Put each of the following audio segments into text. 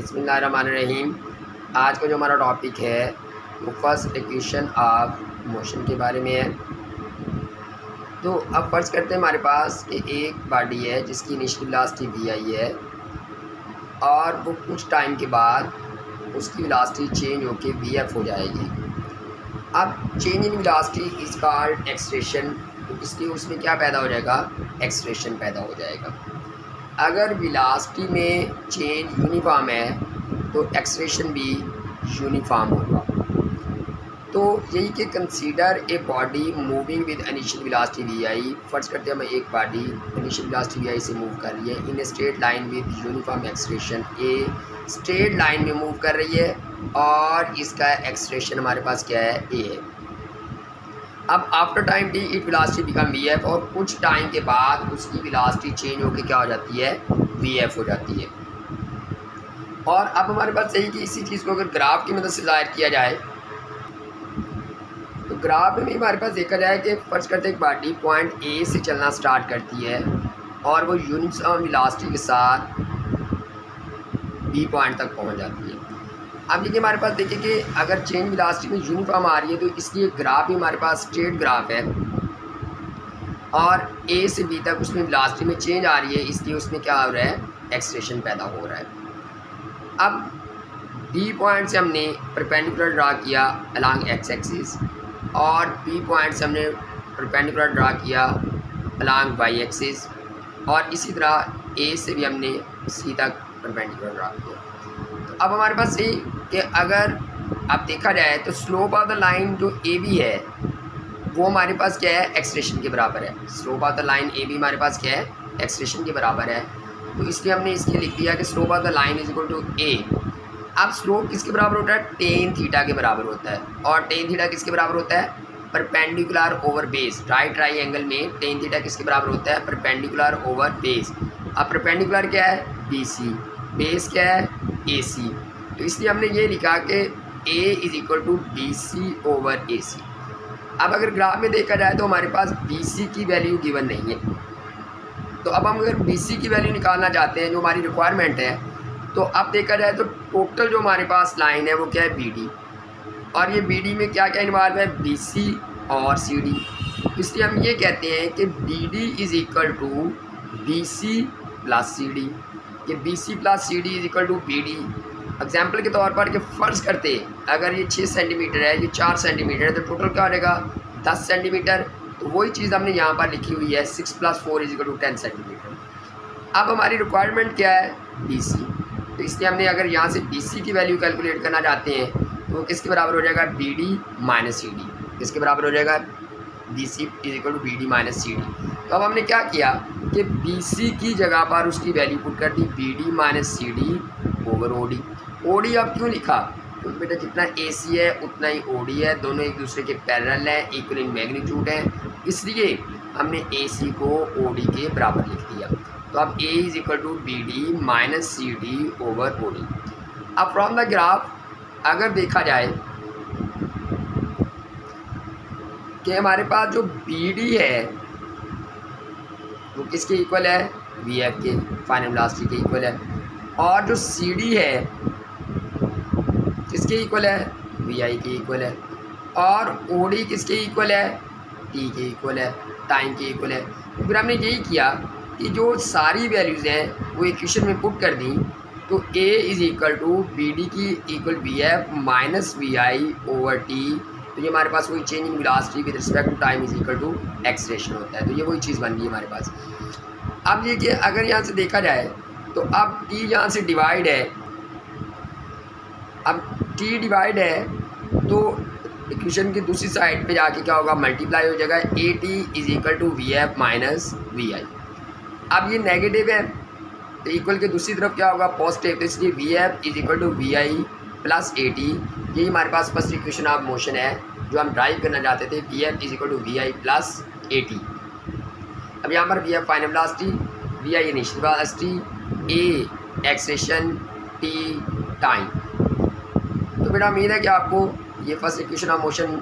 बिस्मिल्लाहिर्रहमानिर्रहीम। आज का जो हमारा टॉपिक है वो फर्स्ट इक्वेशन ऑफ मोशन के बारे में है। तो अब फर्ज करते हैं हमारे पास कि एक बॉडी है जिसकी इनिशियल वेलोसिटी वी आई है और वो कुछ टाइम के बाद उसकी वेलोसिटी चेंज होकर वी एफ हो जाएगी। अब change in velocity is called acceleration. तो इसलिए उसमें क्या पैदा हो जाएगा, एक्सलेरेशन पैदा हो जाएगा। अगर वेलोसिटी में चेंज यूनिफॉर्म है तो एक्सलेरेशन भी यूनिफॉर्म होगा। तो यही कि consider a body moving with initial velocity we i. फर्ज करते हैं हमें एक body initial velocity we i से मूव कर रही है in a straight line with uniform acceleration. A straight line में मूव कर रही है और इसका एक्सलेरेशन हमारे पास क्या है, ए है। अब after time T it velocity become V F और कुछ टाइम के बाद उसकी वेलोसिटी चेंज होकर क्या हो जाती है, वी एफ हो जाती है। और अब हमारे पास यही कि इसी चीज़ को अगर ग्राफ की मदद से ज़ाहिर किया जाए तो ग्राफ में हमारे पास देखा जाए कि फर्ज करते एक बॉडी पॉइंट ए से चलना स्टार्ट करती है और वो यूनिफॉर्म वेलोसिटी के साथ बी पॉइंट तक पहुंच जाती है। अब देखिए हमारे पास देखिए कि अगर चेंज वेलोसिटी में यूनिफॉर्म आ रही है तो इसलिए ग्राफ ही हमारे पास स्ट्रेट ग्राफ है और ए से बी तक उसमें वेलोसिटी में चेंज आ रही है, इसलिए उसमें क्या हो रहा है, एक्सलेरेशन पैदा हो रहा है। अब बी पॉइंट से हमने परपेंडिकुलर ड्रा किया अलॉन्ग एक्स एक्सिस और बी पॉइंट से हमने परपेंडिकुलर ड्रा किया अलॉन्ग वाई एक्सिस और इसी तरह ए से भी हमने सी तक परपेंडिकुलर ड्रा किया। तो अब हमारे पास ये कि अगर अब देखा जाए तो स्लोप ऑफ द लाइन जो ए बी है वो हमारे पास क्या है, एक्सलेरेशन के बराबर है। Slope of the line a b हमारे पास क्या है, एक्सलेरेशन के बराबर है। तो इसलिए हमने इसलिए लिख दिया कि slope of the line is equal to a. अब स्लोप किसके बराबर होता है, टेन थीटा के बराबर होता है। और टेन थीटा किसके बराबर होता है, perpendicular over base. Right triangle में टेन थीटा किसके बराबर होता है, परपेंडिकुलर ओवर बेस। अब परपेंडिकुलर क्या है, बी सी, बेस क्या है, ए सी। तो इसलिए हमने ये लिखा कि a is equal to B C over A C. अब अगर ग्राफ में देखा जाए तो हमारे पास बी सी की वैल्यू गिवन नहीं है। तो अब हम अगर बी सी की वैल्यू निकालना चाहते हैं जो हमारी रिक्वायरमेंट है, तो अब देखा जाए तो टोटल जो हमारे पास लाइन है वो क्या है, बी डी। और ये बी डी में क्या क्या इन्वॉल्व है, बी सी और सी डी। इसलिए हम ये कहते हैं कि B D is equal to B C plus C D. कि B C plus C D is equal to B D. Example के तौर पर कि फ़र्ज करते अगर ये 6 सेंटीमीटर है, ये 4 सेंटीमीटर है, तो टोटल क्या हो जाएगा, 10 सेंटीमीटर। तो वही चीज़ हमने यहाँ पर लिखी हुई है 6 + 4 इज इक्वल टू 10 सेंटीमीटर। अब हमारी रिक्वायरमेंट क्या है, बी सी। तो इसलिए हमने अगर यहाँ से बी सी की वैल्यू कैलकुलेट करना चाहते हैं तो वो किसके बराबर हो जाएगा, बी डी माइनस सी डी। किसके बराबर हो जाएगा, b c is equal to B D minus C d. तो अब हमने क्या किया कि बी सी की जगह पर उसकी वैल्यू पुट कर दी बी डी माइनस सी D over O D. O D अब क्यों लिखा, क्योंकि बेटा जितना ए सी है उतना ही ओ डी है, दोनों एक दूसरे के पैरेलल हैं, इक्वल इन मैग्नीट्यूड है, इसलिए हमने ए सी को ओ डी के बराबर लिख दिया। तो अब a is equal to B D minus C D over O D. अब फ्रॉम द ग्राफ अगर देखा जाए कि हमारे पास जो बी डी है वो किसके इक्वल है, वी एफ के, फाइनल वेलोसिटी के इक्वल है। और जो सी डी है किसके इक्वल है, वी आई के इक्वल है। और ओ डी किसके इक्वल है, टी के इक्वल है, टाइम के इक्वल है। तो फिर हमने यही किया कि जो सारी वैल्यूज़ हैं वो इक्वेशन में पुट कर दी। तो a is equal to B D की equal v f minus v i over t. तो ये हमारे पास वही change in velocity with respect to time is equal to acceleration होता है। तो ये वही चीज़ बन गई हमारे पास। अब ये कि अगर यहाँ से देखा जाए तो अब टी यहाँ से डिवाइड है, अब टी डिवाइड है तो इक्वेशन की दूसरी साइड पे जाके क्या होगा, मल्टीप्लाई हो जाएगा। A t is equal to v f minus v i. अब ये नेगेटिव है तो इक्वल के दूसरी तरफ क्या होगा, पॉजिटिव। तो इसलिए V F is equal to V I plus A T. यही हमारे पास फर्स्ट इक्वेशन ऑफ मोशन है जो हम ड्राइव करना चाहते थे, V F is equal to V I plus A T. अब यहाँ पर V F final velocity, we I initial velocity, A acceleration, T time. तो बेटा उम्मीद है कि आपको ये फर्स्ट इक्वेशन ऑफ मोशन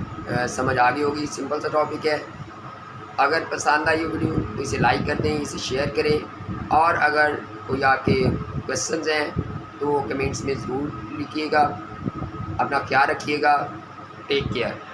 समझ आ गई होगी। सिंपल सा टॉपिक है। अगर पसंद आई हो वीडियो तो इसे लाइक कर दें, इसे शेयर करें और अगर कोई आपके क्वेश्चंस हैं तो कमेंट्स में ज़रूर लिखिएगा। अपना ख्याल रखिएगा। Take care.